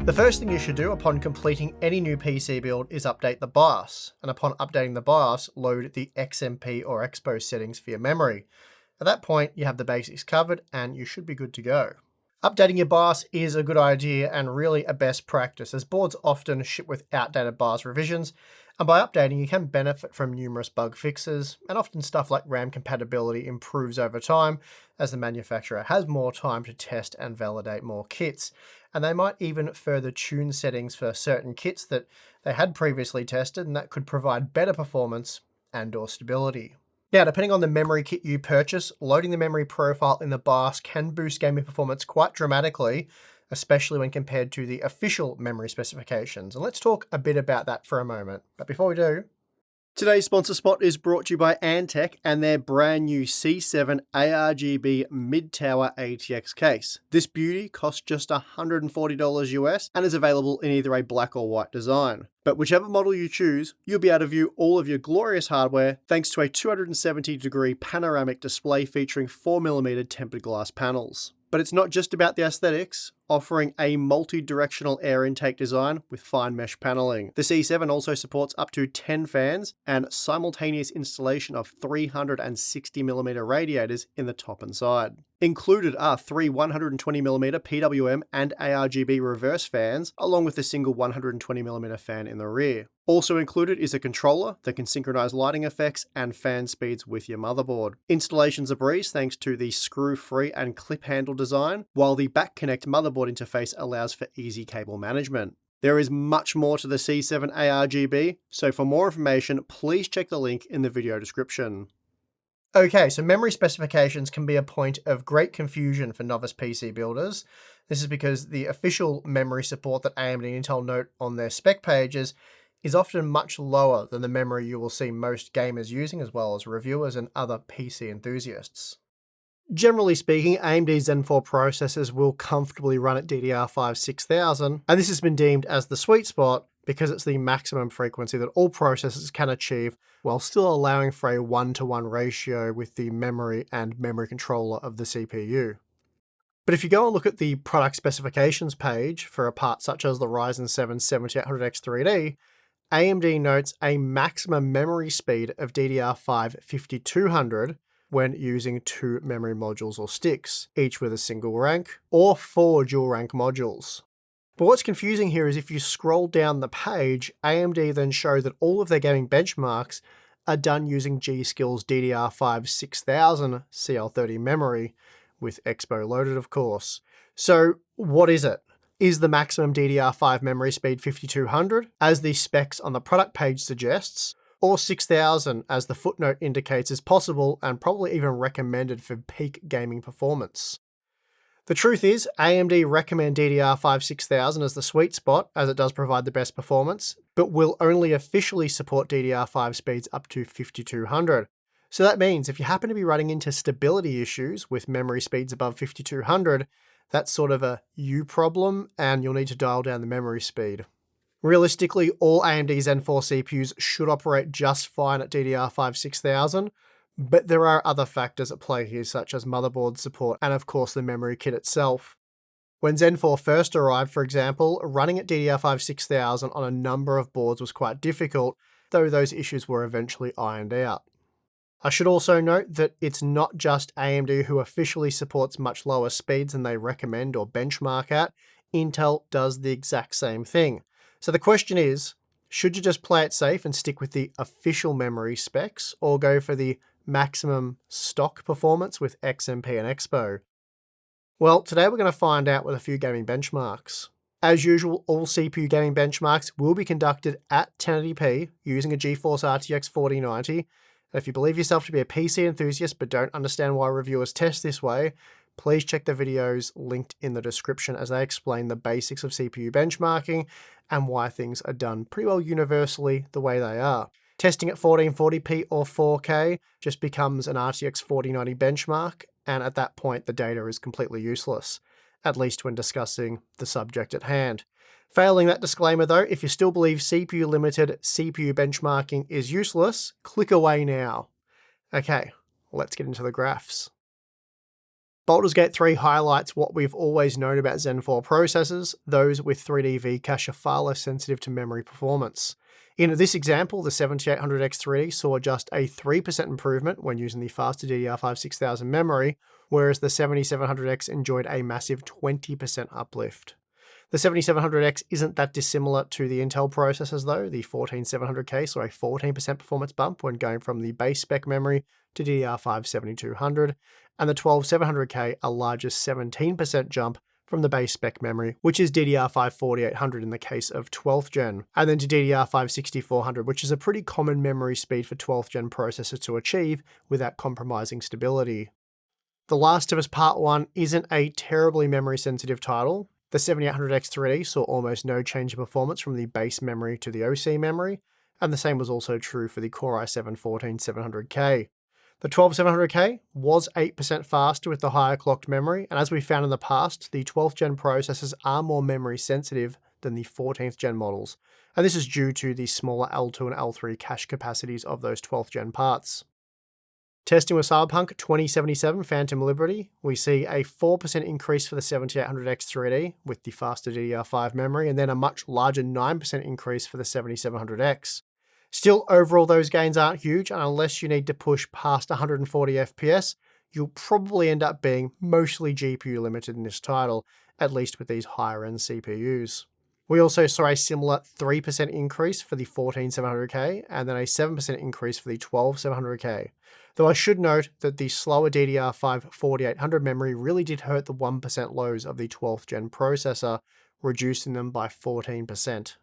The first thing you should do upon completing any new PC build is update the BIOS, and upon updating the BIOS, load the XMP or EXPO settings for your memory. At that point, you have the basics covered and you should be good to go. Updating your BIOS is a good idea and really a best practice, as boards often ship with outdated BIOS revisions, and by updating you can benefit from numerous bug fixes, and often stuff like RAM compatibility improves over time as the manufacturer has more time to test and validate more kits, and they might even further tune settings for certain kits that they had previously tested, and that could provide better performance and/or stability. Now, depending on the memory kit you purchase, loading the memory profile in the BIOS can boost gaming performance quite dramatically, especially when compared to the official memory specifications. And let's talk a bit about that for a moment. But before we do, today's sponsor spot is brought to you by Antec and their brand new C7 ARGB mid-tower ATX case. This beauty costs just $140 US and is available in either a black or white design. But whichever model you choose, you'll be able to view all of your glorious hardware thanks to a 270-degree panoramic display featuring 4mm tempered glass panels. But it's not just about the aesthetics, offering a multi-directional air intake design with fine mesh paneling. The C7 also supports up to 10 fans and simultaneous installation of 360mm radiators in the top and side. Included are 3 120mm PWM and ARGB reverse fans, along with a single 120mm fan in the rear. Also included is a controller that can synchronize lighting effects and fan speeds with your motherboard. Installation's a breeze thanks to the screw-free and clip handle design, while the back connect motherboard interface allows for easy cable management. There is much more to the C7 ARGB, so for more information, please check the link in the video description. Okay, so memory specifications can be a point of great confusion for novice PC builders. This is because the official memory support that AMD and Intel note on their spec pages is often much lower than the memory you will see most gamers using, as well as reviewers and other PC enthusiasts. Generally speaking, AMD Zen 4 processors will comfortably run at DDR5 6000, and this has been deemed as the sweet spot because it's the maximum frequency that all processors can achieve while still allowing for a 1-to-1 ratio with the memory and memory controller of the CPU. But if you go and look at the product specifications page for a part such as the Ryzen 7 7800X 3D, AMD notes a maximum memory speed of DDR5 5200 when using 2 memory modules or sticks, each with a single rank, or 4 dual rank modules. But what's confusing here is if you scroll down the page, AMD then show that all of their gaming benchmarks are done using G-Skill's DDR5 6000 CL30 memory, with EXPO loaded of course. So what is it? Is the maximum DDR5 memory speed 5200, as the specs on the product page suggests, or 6000 as the footnote indicates is possible and probably even recommended for peak gaming performance? The truth is, AMD recommend DDR5 6000 as the sweet spot, as it does provide the best performance, but will only officially support DDR5 speeds up to 5200. So that means if you happen to be running into stability issues with memory speeds above 5200, that's sort of a you problem, and you'll need to dial down the memory speed. Realistically, all AMD Zen 4 CPUs should operate just fine at DDR5 6000, but there are other factors at play here, such as motherboard support and of course the memory kit itself. When Zen 4 first arrived, for example, running at DDR5 6000 on a number of boards was quite difficult, though those issues were eventually ironed out. I should also note that it's not just AMD who officially supports much lower speeds than they recommend or benchmark at. Intel does the exact same thing. So the question is, should you just play it safe and stick with the official memory specs, or go for the maximum stock performance with XMP and EXPO? Well, today we're going to find out with a few gaming benchmarks. As usual, all CPU gaming benchmarks will be conducted at 1080p using a GeForce RTX 4090. And if you believe yourself to be a PC enthusiast but don't understand why reviewers test this way, please check the videos linked in the description, as they explain the basics of CPU benchmarking and why things are done pretty well universally the way they are. Testing at 1440p or 4K just becomes an RTX 4090 benchmark, and at that point the data is completely useless, at least when discussing the subject at hand. Failing that disclaimer though, if you still believe CPU limited CPU benchmarking is useless, click away now. Okay, let's get into the graphs. Baldur's Gate 3 highlights what we've always known about Zen 4 processors. Those with 3D V-Cache are far less sensitive to memory performance. In this example, the 7800X3D saw just a 3% improvement when using the faster DDR5 6000 memory, whereas the 7700X enjoyed a massive 20% uplift. The 7700X isn't that dissimilar to the Intel processors though. The 14700K saw a 14% performance bump when going from the base spec memory to DDR5 7200, and the 12700K a larger 17% jump from the base spec memory, which is DDR5 4800 in the case of 12th gen, and then to DDR5 6400, which is a pretty common memory speed for 12th gen processors to achieve without compromising stability. The Last of Us Part 1 isn't a terribly memory sensitive title. The 7800X3D saw almost no change in performance from the base memory to the OC memory, and the same was also true for the Core i7 14700K. The 12700K was 8% faster with the higher clocked memory, and as we found in the past, the 12th gen processors are more memory sensitive than the 14th gen models, and this is due to the smaller L2 and L3 cache capacities of those 12th gen parts. Testing with Cyberpunk 2077 Phantom Liberty, we see a 4% increase for the 7800X3D with the faster DDR5 memory, and then a much larger 9% increase for the 7700X. Still, overall those gains aren't huge, and unless you need to push past 140 FPS, you'll probably end up being mostly GPU limited in this title, at least with these higher end CPUs. We also saw a similar 3% increase for the 14700K, and then a 7% increase for the 12700K. Though I should note that the slower DDR5 4800 memory really did hurt the 1% lows of the 12th gen processor, reducing them by 14%.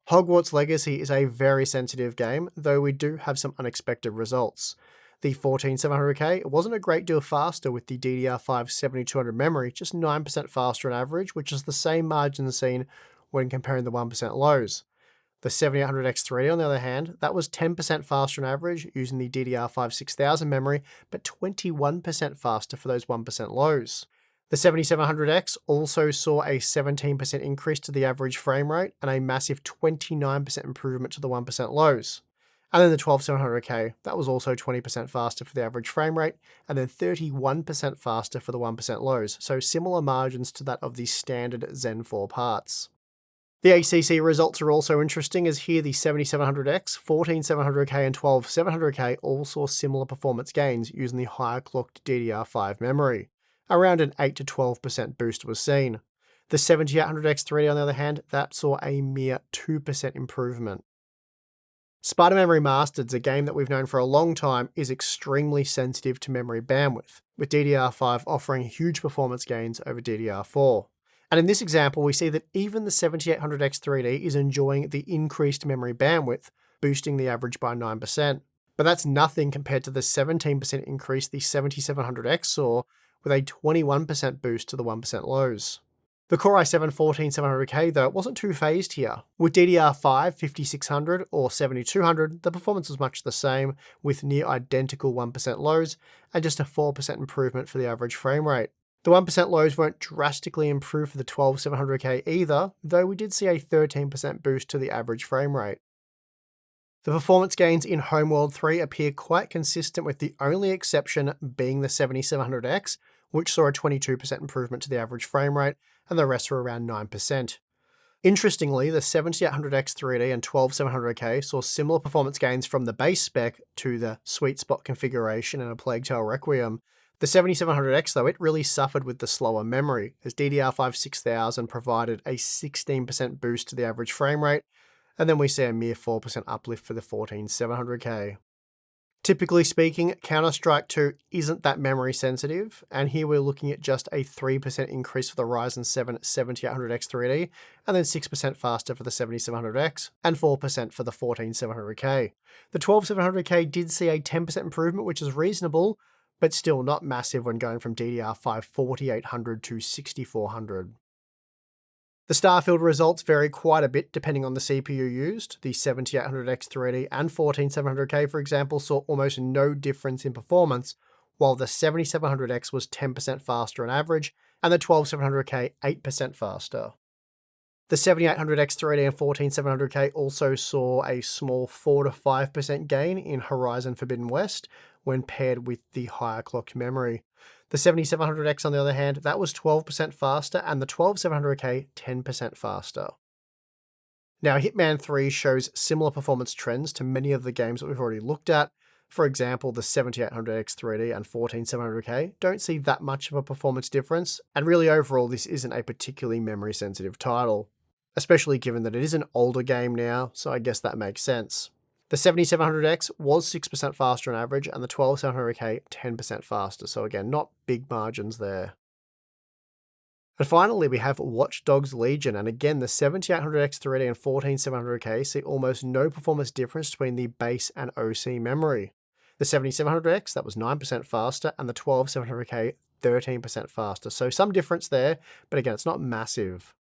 Hogwarts Legacy is a very sensitive game, though we do have some unexpected results. The 14700K wasn't a great deal faster with the DDR5 7200 memory, just 9% faster on average, which is the same margin seen when comparing the 1% lows. The 7800X3D, on the other hand, that was 10% faster on average using the DDR5 6000 memory, but 21% faster for those 1% lows. The 7700X also saw a 17% increase to the average frame rate and a massive 29% improvement to the 1% lows. And then the 12700K, that was also 20% faster for the average frame rate, and then 31% faster for the 1% lows, so similar margins to that of the standard Zen 4 parts. The ACC results are also interesting, as here the 7700X, 14700K and 12700K all saw similar performance gains using the higher clocked DDR5 memory. Around an 8 to 12% boost was seen. The 7800X3D, on the other hand, that saw a mere 2% improvement. Spider-Man Remastered, a game that we've known for a long time, is extremely sensitive to memory bandwidth, with DDR5 offering huge performance gains over DDR4. And in this example, we see that even the 7800X3D is enjoying the increased memory bandwidth, boosting the average by 9%. But that's nothing compared to the 17% increase the 7700X saw, with a 21% boost to the 1% lows. The Core i7 14700K though wasn't too phased here. With DDR5 5600 or 7200, the performance was much the same, with near identical 1% lows and just a 4% improvement for the average frame rate. The 1% lows weren't drastically improved for the 12700K either, though we did see a 13% boost to the average frame rate. The performance gains in Homeworld 3 appear quite consistent, with the only exception being the 7700X, which saw a 22% improvement to the average frame rate, and the rest were around 9%. Interestingly, the 7800X3D and 12700K saw similar performance gains from the base spec to the sweet spot configuration in A Plague Tale Requiem. The 7700X though, it really suffered with the slower memory, as DDR5 6000 provided a 16% boost to the average frame rate, and then we see a mere 4% uplift for the 14700K. Typically speaking, Counter-Strike 2 isn't that memory sensitive, and here we're looking at just a 3% increase for the Ryzen 7 7800X3D, and then 6% faster for the 7700X, and 4% for the 14700K. The 12700K did see a 10% improvement, which is reasonable, but still not massive when going from DDR5 4800 to 6400. The Starfield results vary quite a bit depending on the CPU used. The 7800X3D and 14700K, for example, saw almost no difference in performance, while the 7700X was 10% faster on average, and the 12700K 8% faster. The 7800X 3D and 14700K also saw a small 4 to 5% gain in Horizon Forbidden West when paired with the higher clocked memory. The 7700X, on the other hand, that was 12% faster, and the 12700K 10% faster. Now, Hitman 3 shows similar performance trends to many of the games that we've already looked at. For example, the 7800X 3D and 14700K don't see that much of a performance difference, and really overall this isn't a particularly memory sensitive title, especially given that it is an older game now, so I guess that makes sense. The 7700X was 6% faster on average, and the 12700K 10% faster, so again, not big margins there. And finally, we have Watch Dogs Legion, and again, the 7800X 3D and 14700K see almost no performance difference between the base and OC memory. The 7700X, that was 9% faster, and the 12700K 13% faster, so some difference there, but again, it's not massive.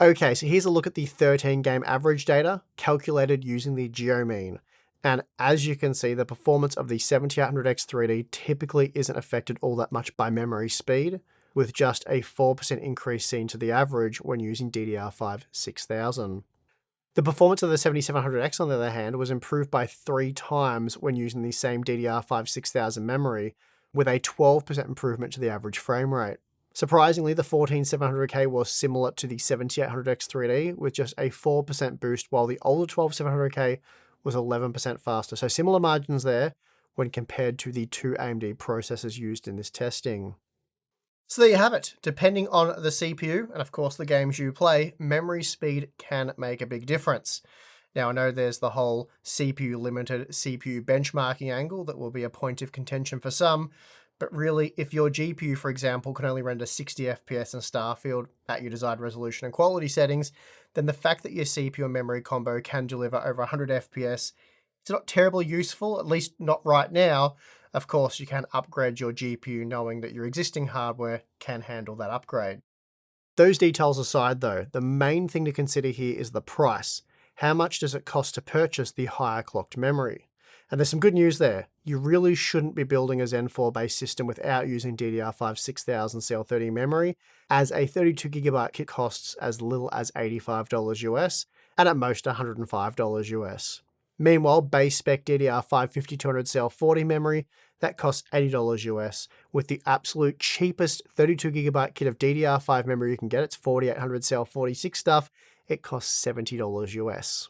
Okay, so here's a look at the 13 game average data, calculated using the GeoMean. And as you can see, the performance of the 7800X 3D typically isn't affected all that much by memory speed, with just a 4% increase seen to the average when using DDR5 6000. The performance of the 7700X, on the other hand, was improved by 3 times when using the same DDR5 6000 memory, with a 12% improvement to the average frame rate. Surprisingly, the 14700K was similar to the 7800X 3D, with just a 4% boost, while the older 12700K was 11% faster, so similar margins there when compared to the 2 AMD processors used in this testing. So there you have it. Depending on the CPU, and of course the games you play, memory speed can make a big difference. Now, I know there's the whole CPU limited, CPU benchmarking angle that will be a point of contention for some, but really, if your GPU, for example, can only render 60 FPS in Starfield at your desired resolution and quality settings, then the fact that your CPU and memory combo can deliver over 100 FPS, it's not terribly useful, at least not right now. Of course, you can upgrade your GPU knowing that your existing hardware can handle that upgrade. Those details aside though, the main thing to consider here is the price. How much does it cost to purchase the higher clocked memory? And there's some good news there. You really shouldn't be building a Zen 4 based system without using DDR5 6000 CL30 memory, as a 32GB kit costs as little as $85 US, and at most $105 US. Meanwhile, base spec DDR5 5200 CL40 memory, that costs $80 US, with the absolute cheapest 32GB kit of DDR5 memory you can get, it's 4800 CL46 stuff, it costs $70 US.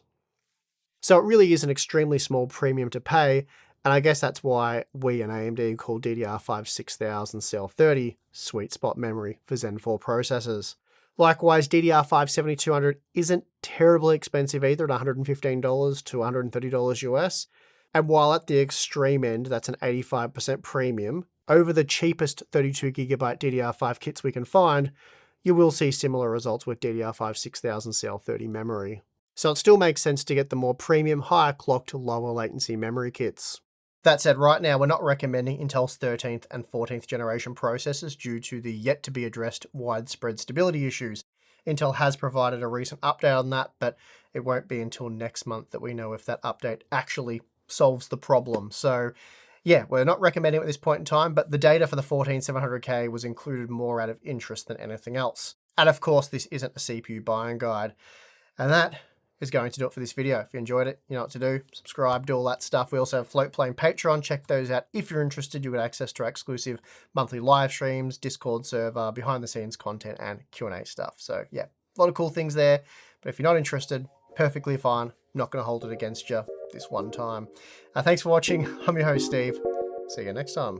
So it really is an extremely small premium to pay, and I guess that's why we and AMD call DDR5 6000 CL30 sweet spot memory for Zen 4 processors. Likewise, DDR5 7200 isn't terribly expensive either at $115 to $130 US, and while at the extreme end that's an 85% premium, over the cheapest 32GB DDR5 kits we can find, you will see similar results with DDR5 6000 CL30 memory. So it still makes sense to get the more premium, higher clocked, lower latency memory kits. That said, right now we're not recommending Intel's 13th and 14th generation processors due to the yet to be addressed widespread stability issues. Intel has provided a recent update on that, but it won't be until next month that we know if that update actually solves the problem. So yeah, we're not recommending it at this point in time, but the data for the 14700K was included more out of interest than anything else. And of course, this isn't a CPU buying guide. And that is going to do it for this video. If you enjoyed it, you know what to do. Subscribe, do all that stuff. We also have Float Play and Patreon. Check those out if you're interested. You get access to our exclusive monthly live streams, Discord server, behind the scenes content, and Q&A stuff. So yeah, a lot of cool things there. But if you're not interested, perfectly fine. Not going to hold it against you this one time. Thanks for watching. I'm your host, Steve. See you next time.